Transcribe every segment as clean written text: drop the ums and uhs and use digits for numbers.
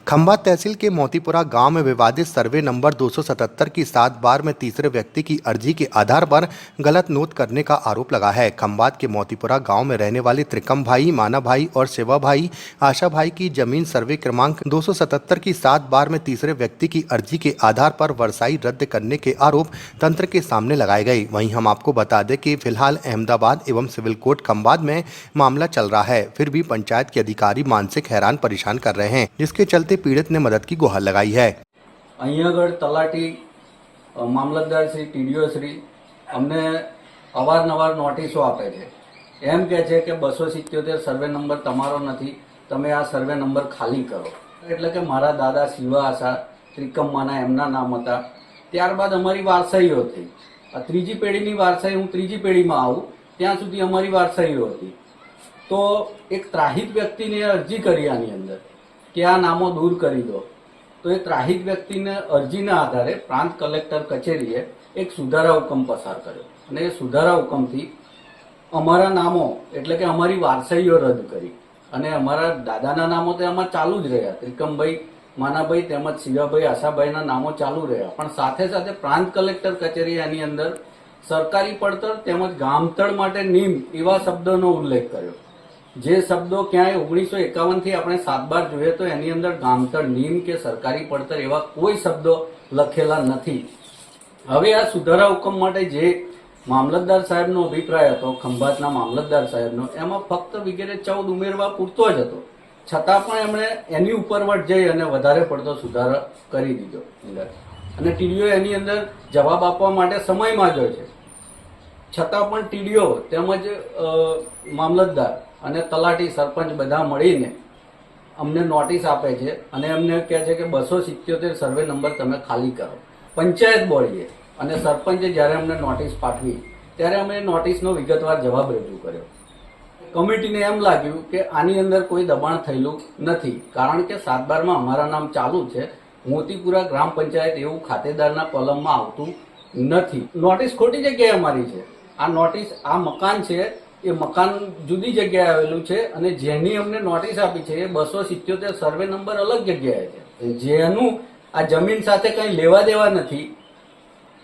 खंभात तहसील के मोतीपुरा गांव में विवादित सर्वे नंबर 277 की 7 बार में तीसरे व्यक्ति की अर्जी के आधार पर गलत नोट करने का आरोप लगा है। खंभात के मोतीपुरा गांव में रहने वाले त्रिकम भाई, माना भाई और शिवा भाई, आशा भाई की जमीन सर्वे क्रमांक 277 की 7 बार में तीसरे व्यक्ति की अर्जी के आधार पर वर्साई रद्द करने के आरोप तंत्र के सामने लगाए गए। वहीं हम आपको बता दें कि फिलहाल अहमदाबाद एवं सिविल कोर्ट खंभात में मामला चल रहा है, फिर भी पंचायत के अधिकारी मानसिक हैरान परेशान कर रहे हैं, जिसके चलते पीड़ित ने मदद की गुहार लगाई है। અહીંયાગળ તલાટી મામલતદાર શ્રી ટીડીઓ શ્રી અમને અવારનવાર નોટિસો આપે છે, એમ કહે છે કે 277 સર્વે નંબર તમારો નથી, તમે આ સર્વે નંબર ખાલી કરો। એટલે કે મારા દાદા શિવા આશા ત્રિકમમાના એમના નામ હતા। ત્યારબાદ અમારી વારસાઈઓ થઈ, આ ત્રીજી પેઢીની વારસાઈ, હું ત્રીજી પેઢીમાં આવું ત્યાં સુધી અમારી વારસાઈઓ હતી। તો એક ત્રાહિત વ્યક્તિને અરજી કરી આની અંદર કે આ નામો દૂર કરી દો, તો એ ત્રાહિત વ્યક્તિને અરજીના આધારે પ્રાંત કલેક્ટર કચેરીએ એક સુધારા હુકમ પસાર કર્યો અને એ સુધારા હુકમથી અમારા નામો એટલે કે અમારી વારસાઈઓ રદ કરી અને અમારા દાદાના નામો તો એમાં ચાલુ જ રહ્યા, ત્રિકમભાઈ, માનાભાઈ તેમજ શિવાભાઈ, આશાભાઈના નામો ચાલુ રહ્યા, પણ સાથે સાથે પ્રાંત કલેક્ટર કચેરીએ આની અંદર સરકારી પડતર તેમજ ગામતળ માટે નીમ એવા શબ્દોનો ઉલ્લેખ કર્યો। જે શબ્દો ક્યાંય 1951 થી આપણે 7 બાર જોઈએ તો એની અંદર ગામતળ, નીમ કે સરકારી પડતર એવા કોઈ શબ્દો લખેલા નથી। હવે આ સુધારા હુકમ માટે જે મામલતદાર સાહેબનો અભિપ્રાય હતો, ખંભાતના મામલતદાર સાહેબનો, એમાં ફક્ત વિગેરે 14 ઉમેરવા પૂરતો જ હતો, છતાં પણ એમણે એની ઉપરવટ જઈ અને વધારે પડતો સુધારો કરી દીધો અને ટીડીઓ એની અંદર જવાબ આપવા માટે સમય માંગ્યો છે, છતાં પણ ટીડીઓ તેમજ મામલતદાર અને તલાટી, સરપંચ બધા મળીને અમને નોટિસ આપે છે અને અમને કહે છે કે 277 સર્વે નંબર તમે ખાલી કરો। પંચાયત બોડીએ અને સરપંચે જ્યારે અમને નોટિસ પાઠવી ત્યારે અમે નોટિસનો વિગતવાર જવાબ રજૂ કર્યો। કમિટીને એમ લાગ્યું કે આની અંદર કોઈ દબાણ થયેલું નથી, કારણ કે 7 બારમાં અમારા નામ ચાલુ છે, મોતીપુરા ગ્રામ પંચાયત એવું ખાતેદારના કોલમમાં આવતું નથી। નોટિસ ખોટી જગ્યાએ અમારી છે। આ નોટિસ, આ મકાન છે, એ મકાન જુદી જગ્યાએ આવેલું છે અને જેની અમને નોટિસ આપી છે એ 277 સર્વે નંબર અલગ જગ્યાએ છે, જેનું આ જમીન સાથે કંઈ લેવા દેવા નથી,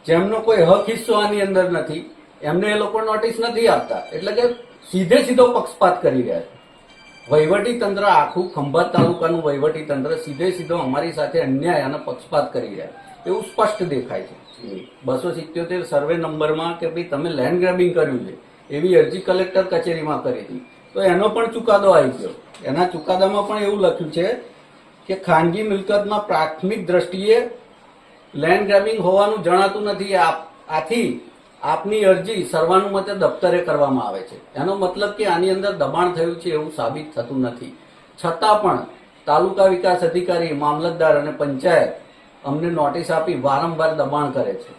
જેમનો કોઈ હક હિસ્સો આની અંદર નથી, એમને એ લોકો નોટિસ નથી આપતા, એટલે કે સીધે સીધો પક્ષપાત કરી રહ્યા છે। વહીવટી તંત્ર, આખું ખંભાત તાલુકાનું વહીવટી તંત્ર સીધે સીધો અમારી સાથે અન્યાય અને પક્ષપાત કરી રહ્યા એવું સ્પષ્ટ દેખાય છે। 277 સર્વે નંબરમાં કે ભાઈ તમે લેન્ડ ગ્રેબિંગ કર્યું છે એવી અરજી કલેક્ટર કચેરીમાં કરી હતી, તો એનો પણ ચુકાદો આવી ગયો। એના ચુકાદામાં પણ એવું લખ્યું છે કે ખાનગી મિલકતમાં પ્રાથમિક દ્રષ્ટિએ લેન્ડ ગ્રેબિંગ હોવાનું જણાતું નથી, આથી આપની અરજી સર્વાનુમતે દફતરે કરવામાં આવે છે। એનો મતલબ કે આની અંદર દબાણ થયું છે એવું સાબિત થતું નથી, છતાં પણ તાલુકા વિકાસ અધિકારી, મામલતદાર અને પંચાયત અમને નોટિસ આપી વારંવાર દબાણ કરે છે।